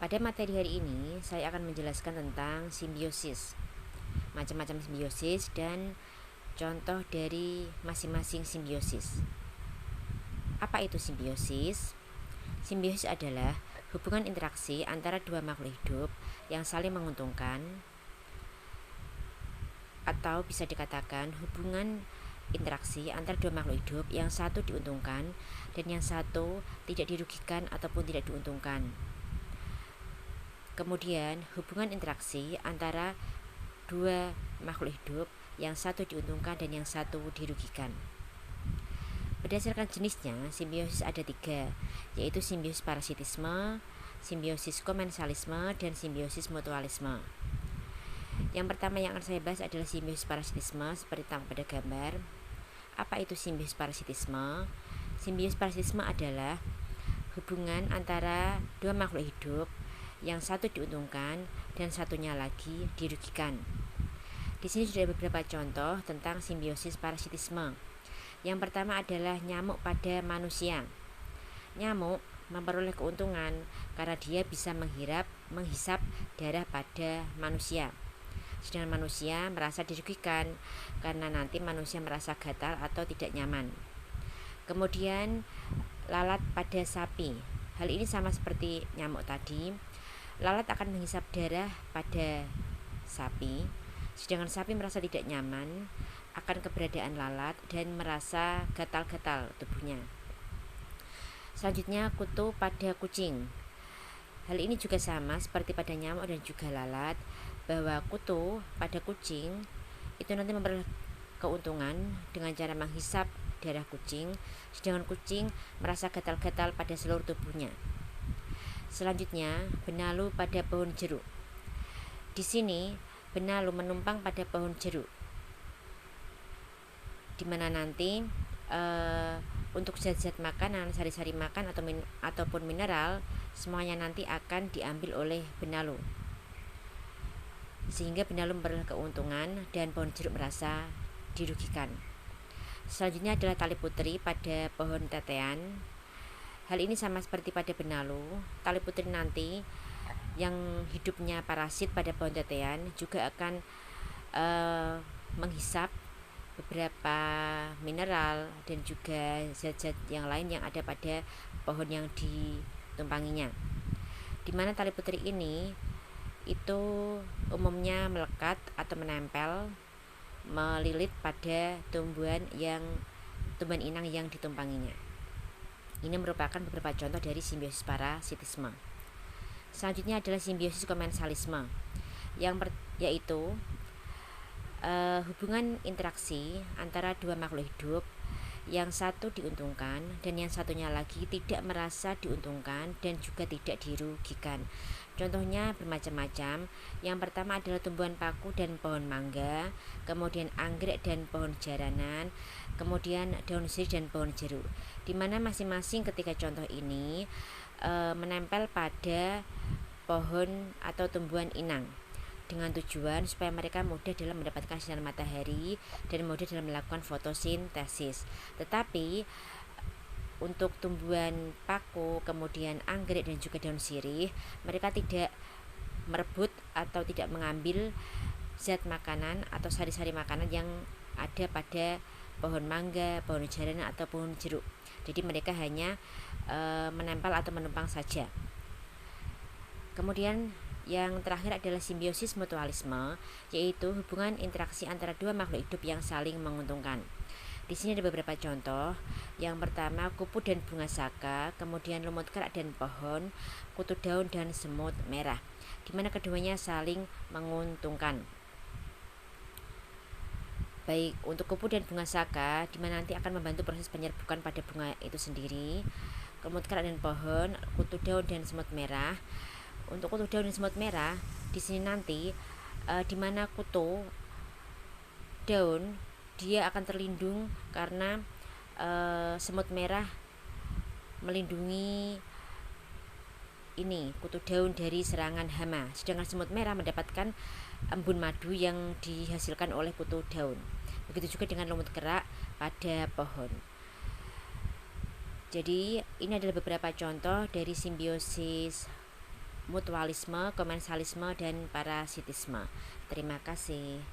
Pada materi hari ini, saya akan menjelaskan tentang simbiosis, macam-macam simbiosis dan contoh dari masing-masing simbiosis. Apa itu simbiosis? Simbiosis adalah hubungan interaksi antara dua makhluk hidup yang saling menguntungkan, atau bisa dikatakan hubungan interaksi antara dua makhluk hidup yang satu diuntungkan dan yang satu tidak dirugikan ataupun tidak diuntungkan. Kemudian hubungan interaksi antara dua makhluk hidup yang satu diuntungkan dan yang satu dirugikan. Berdasarkan jenisnya, simbiosis ada 3, yaitu simbiosis parasitisme, simbiosis komensalisme, dan simbiosis mutualisme. Yang pertama yang akan saya bahas adalah simbiosis parasitisme, seperti tampak pada gambar. Apa itu simbiosis parasitisme? Simbiosis parasitisme adalah hubungan antara dua makhluk hidup yang satu diuntungkan dan satunya lagi dirugikan. Di sini sudah ada beberapa contoh tentang simbiosis parasitisme. Yang pertama adalah nyamuk pada manusia. Nyamuk memperoleh keuntungan karena dia bisa menghisap darah pada manusia. Sedangkan manusia merasa dirugikan karena nanti manusia merasa gatal atau tidak nyaman. Kemudian lalat pada sapi. Hal ini sama seperti nyamuk tadi. Lalat akan menghisap darah pada sapi, sedangkan sapi merasa tidak nyaman akan keberadaan lalat dan merasa gatal-gatal tubuhnya. Selanjutnya kutu pada kucing. Hal ini juga sama seperti pada nyamuk dan juga lalat, bahwa kutu pada kucing itu nanti memperoleh keuntungan dengan cara menghisap darah kucing, sedangkan kucing merasa gatal-gatal pada seluruh tubuhnya. Selanjutnya, benalu pada pohon jeruk. Di sini, benalu menumpang pada pohon jeruk, di mana nanti untuk zat-zat makanan, sari-sari makan ataupun mineral, semuanya nanti akan diambil oleh benalu, sehingga benalu memperoleh keuntungan dan pohon jeruk merasa dirugikan. Selanjutnya adalah tali putri pada pohon tetean. Hal ini sama seperti pada benalu. Tali putri nanti yang hidupnya parasit pada pohon tetean juga akan menghisap beberapa mineral dan juga zat-zat yang lain yang ada pada pohon yang ditumpanginya. Di mana tali putri ini itu umumnya melekat atau menempel, melilit pada tumbuhan inang yang ditumpanginya. Ini merupakan beberapa contoh dari simbiosis parasitisme. Selanjutnya adalah simbiosis komensalisme, yaitu hubungan interaksi antara dua makhluk hidup yang satu diuntungkan dan yang satunya lagi tidak merasa diuntungkan dan juga tidak dirugikan. Contohnya bermacam-macam. Yang pertama adalah tumbuhan paku dan pohon mangga, kemudian anggrek dan pohon jaranan, kemudian daun sirih dan pohon jeruk, di mana masing-masing ketika contoh ini menempel pada pohon atau tumbuhan inang dengan tujuan supaya mereka mudah dalam mendapatkan sinar matahari dan mudah dalam melakukan fotosintesis. Tetapi untuk tumbuhan paku, kemudian anggrek dan juga daun sirih, mereka tidak merebut atau tidak mengambil zat makanan atau sari-sari makanan yang ada pada pohon mangga, pohon jaranan atau pohon jeruk. Jadi mereka hanya menempel atau menumpang saja. Kemudian yang terakhir adalah simbiosis mutualisme, yaitu hubungan interaksi antara dua makhluk hidup yang saling menguntungkan. Di sini ada beberapa contoh. Yang pertama, kupu dan bunga saka, kemudian lumut kerak dan pohon, kutu daun dan semut merah, di mana keduanya saling menguntungkan. Baik, untuk kupu dan bunga saka, di mana nanti akan membantu proses penyerbukan pada bunga itu sendiri. Lumut kerak dan pohon, kutu daun dan semut merah. Untuk kutu daun dan semut merah, di sini nanti di mana kutu daun dia akan terlindung karena semut merah melindungi kutu daun dari serangan hama, sedangkan semut merah mendapatkan embun madu yang dihasilkan oleh kutu daun. Begitu juga dengan lumut kerak pada pohon. Jadi ini adalah beberapa contoh dari simbiosis mutualisme, komensalisme, dan parasitisme. Terima kasih.